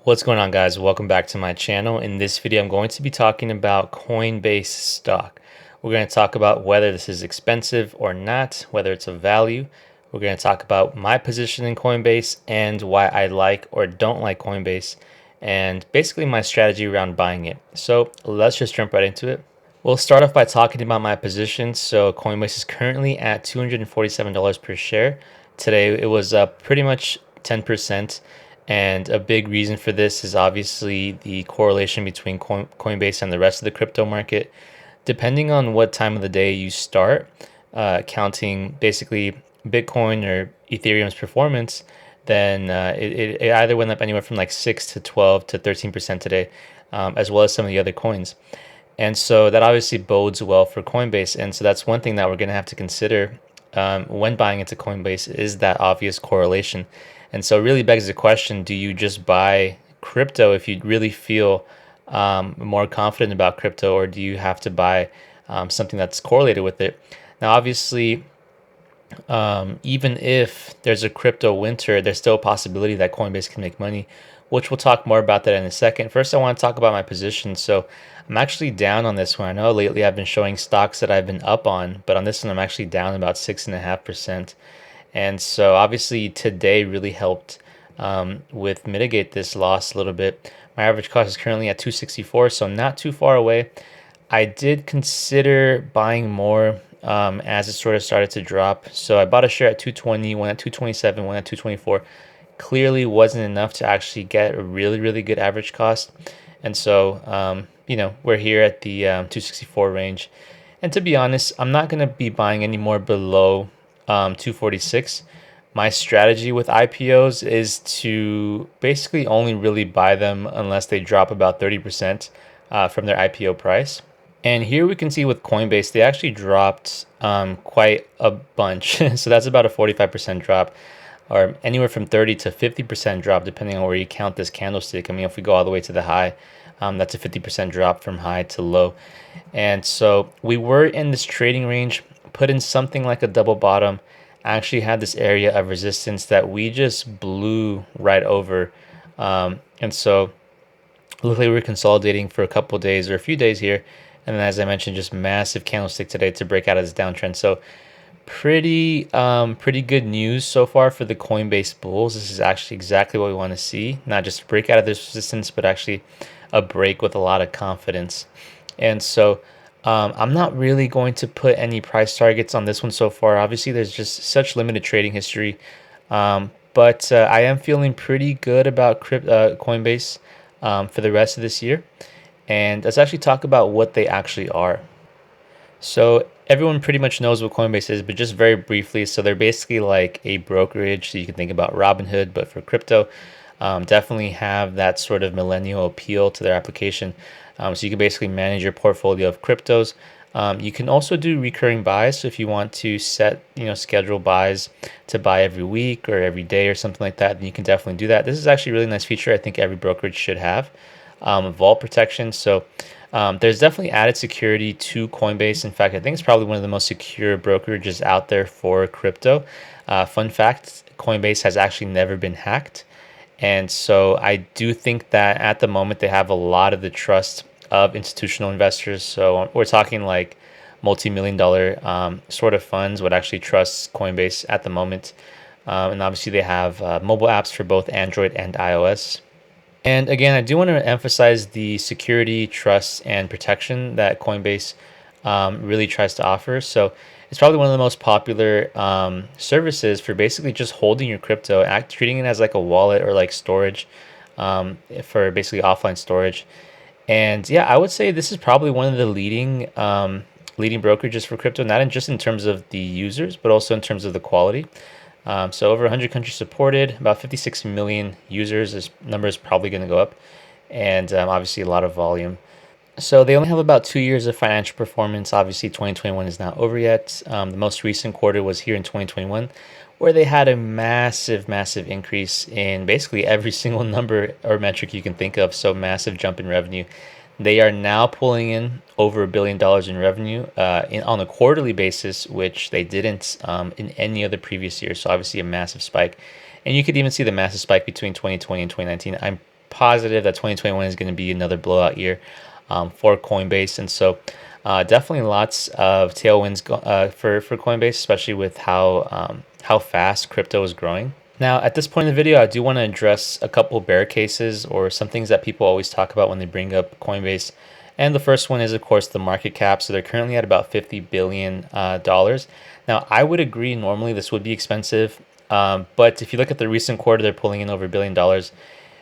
What's going on, guys? Welcome back to my channel. In this video, I'm going to be talking about Coinbase stock. We're going to talk about whether this is expensive or not, whether it's a value. We're going to talk about my position in Coinbase and why I like or don't like Coinbase, and basically my strategy around buying it. So let's just jump right into it. We'll start off by talking about my position. So Coinbase is currently at $247 per share. Today it was up pretty much 10%. And a big reason for this is obviously the correlation between Coinbase and the rest of the crypto market. Depending on what time of the day you start counting basically Bitcoin or Ethereum's performance, then it either went up anywhere from like 6 to 12 to 13% today, as well as some of the other coins. And so that obviously bodes well for Coinbase. And so that's one thing that we're going to have to consider when buying into Coinbase is that obvious correlation. And so it really begs the question, do you just buy crypto if you really feel more confident about crypto, or do you have to buy something that's correlated with it? Now, obviously, even if there's a crypto winter, there's still a possibility that Coinbase can make money, which we'll talk more about that in a second. First, I want to talk about my position. So I'm actually down on this one. I know lately I've been showing stocks that I've been up on, but on this one, I'm actually down about 6.5%. And so obviously today really helped with mitigate this loss a little bit. My average cost is currently at 264, so not too far away. I did consider buying more as it sort of started to drop. So I bought a share at 220, one at 227, one at 224. Clearly wasn't enough to actually get a really, really good average cost. And so, we're here at the 264 range. And to be honest, I'm not going to be buying any more below 246. My strategy with IPOs is to basically only really buy them unless they drop about 30% from their IPO price. And here we can see with Coinbase, they actually dropped quite a bunch. So that's about a 45% drop, or anywhere from 30 to 50% drop, depending on where you count this candlestick. I mean, if we go all the way to the high, that's a 50% drop from high to low. And so we were in this trading range, put in something like a double bottom, actually had this area of resistance that we just blew right over. And so looked like we were consolidating for a couple of days or a few days here. And then, as I mentioned, just massive candlestick today to break out of this downtrend. So pretty good news so far for the Coinbase bulls. This is actually exactly what we want to see. Not just break out of this resistance, but actually a break with a lot of confidence. And so I'm not really going to put any price targets on this one so far. Obviously, there's just such limited trading history. But I am feeling pretty good about Coinbase for the rest of this year. And let's actually talk about what they actually are. So everyone pretty much knows what Coinbase is, but just very briefly, so they're basically like a brokerage. So you can think about Robinhood, but for crypto. Definitely have that sort of millennial appeal to their application. So you can basically manage your portfolio of cryptos. You can also do recurring buys. So if you want to set, schedule buys to buy every week or every day or something like that, then you can definitely do that. This is actually a really nice feature I think every brokerage should have. Vault protection. So there's definitely added security to Coinbase. In fact, I think it's probably one of the most secure brokerages out there for crypto. Fun fact, Coinbase has actually never been hacked. And so I do think that at the moment they have a lot of the trust of institutional investors. So we're talking like multi-million dollar sort of funds would actually trust Coinbase at the moment. And obviously they have mobile apps for both Android and iOS. And again, I do want to emphasize the security, trust, and protection that Coinbase really tries to offer. So it's probably one of the most popular services for basically just holding your crypto, treating it as like a wallet or like storage for basically offline storage. And yeah, I would say this is probably one of the leading brokerages for crypto, not just in terms of the users, but also in terms of the quality. So over 100 countries supported, about 56 million users. This number is probably going to go up, and obviously a lot of volume. So they only have about 2 years of financial performance. Obviously, 2021 is not over yet. The most recent quarter was here in 2021, where they had a massive increase in basically every single number or metric you can think of. So massive jump in revenue. They are now pulling in over $1 billion in revenue on a quarterly basis, which they didn't in any other previous year. So obviously a massive spike. And you could even see the massive spike between 2020 and 2019. I'm positive that 2021 is going to be another blowout year for Coinbase. And so definitely lots of tailwinds for Coinbase, especially with how fast crypto is growing. Now, at this point in the video, I do want to address a couple bear cases or some things that people always talk about when they bring up Coinbase. And the first one is, of course, the market cap. So they're currently at about $50 billion. Now, I would agree normally this would be expensive. But if you look at the recent quarter, they're pulling in over $1 billion,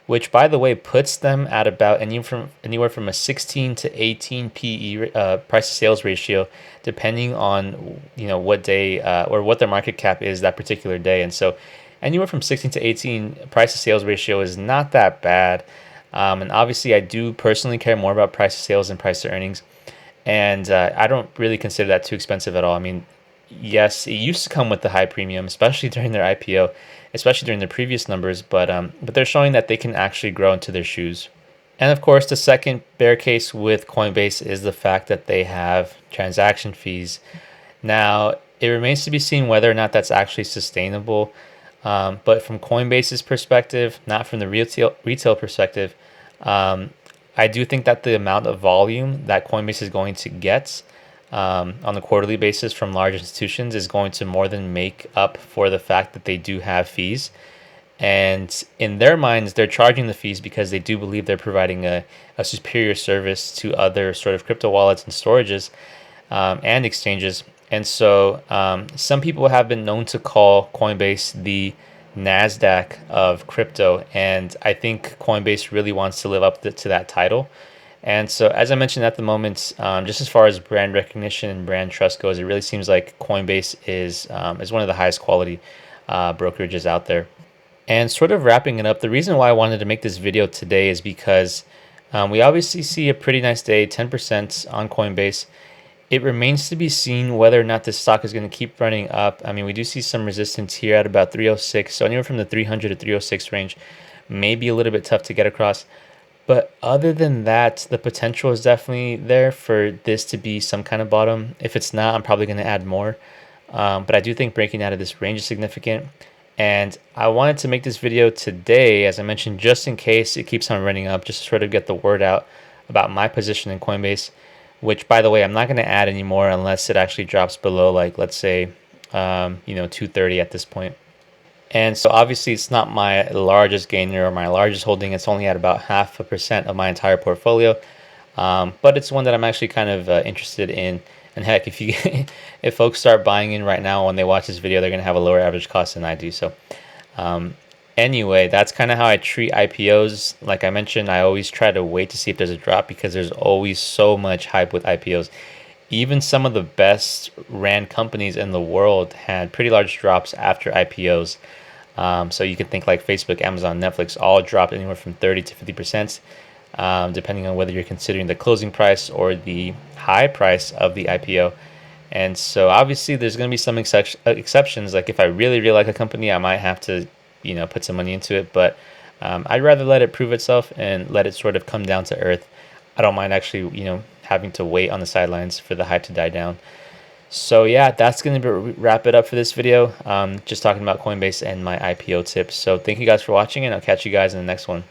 which, by the way, puts them at about anywhere from a 16 to 18 PE price to sales ratio, depending on what day or what their market cap is that particular day. And so anywhere from 16 to 18 price to sales ratio is not that bad. And obviously, I do personally care more about price to sales than price to earnings. And I don't really consider that too expensive at all. I mean, yes, it used to come with the high premium, especially during their IPO, especially during their previous numbers. But they're showing that they can actually grow into their shoes. And of course, the second bear case with Coinbase is the fact that they have transaction fees. Now, it remains to be seen whether or not that's actually sustainable. But from Coinbase's perspective, not from the retail perspective, I do think that the amount of volume that Coinbase is going to get on the quarterly basis from large institutions is going to more than make up for the fact that they do have fees. And in their minds, they're charging the fees because they do believe they're providing a superior service to other sort of crypto wallets and storages and exchanges. And so some people have been known to call Coinbase the NASDAQ of crypto. And I think Coinbase really wants to live up to that title. And so, as I mentioned at the moment, just as far as brand recognition and brand trust goes, it really seems like Coinbase is one of the highest quality brokerages out there. And sort of wrapping it up, the reason why I wanted to make this video today is because we obviously see a pretty nice day, 10% on Coinbase. It remains to be seen whether or not this stock is going to keep running up. I mean, we do see some resistance here at about 306. So anywhere from the 300 to 306 range may be a little bit tough to get across. But other than that, the potential is definitely there for this to be some kind of bottom. If it's not, I'm probably going to add more. But I do think breaking out of this range is significant. And I wanted to make this video today, as I mentioned, just in case it keeps on running up, just to sort of get the word out about my position in Coinbase, which, by the way, I'm not going to add anymore unless it actually drops below, like, let's say, 230 at this point. And so obviously it's not my largest gainer or my largest holding. It's only at about 0.5% of my entire portfolio. But it's one that I'm actually kind of interested in. And heck, if folks start buying in right now when they watch this video, they're going to have a lower average cost than I do. So anyway, that's kind of how I treat IPOs. Like I mentioned, I always try to wait to see if there's a drop because there's always so much hype with IPOs. Even some of the best ran companies in the world had pretty large drops after IPOs. So you can think like Facebook, Amazon, Netflix all dropped anywhere from 30 to 50%, depending on whether you're considering the closing price or the high price of the IPO. And so obviously there's going to be some exceptions. Like if I really, really like a company, I might have to, put some money into it. But I'd rather let it prove itself and let it sort of come down to earth. I don't mind actually, having to wait on the sidelines for the hype to die down. So yeah, that's going to wrap it up for this video. Just talking about Coinbase and my IPO tips. So thank you guys for watching, and I'll catch you guys in the next one.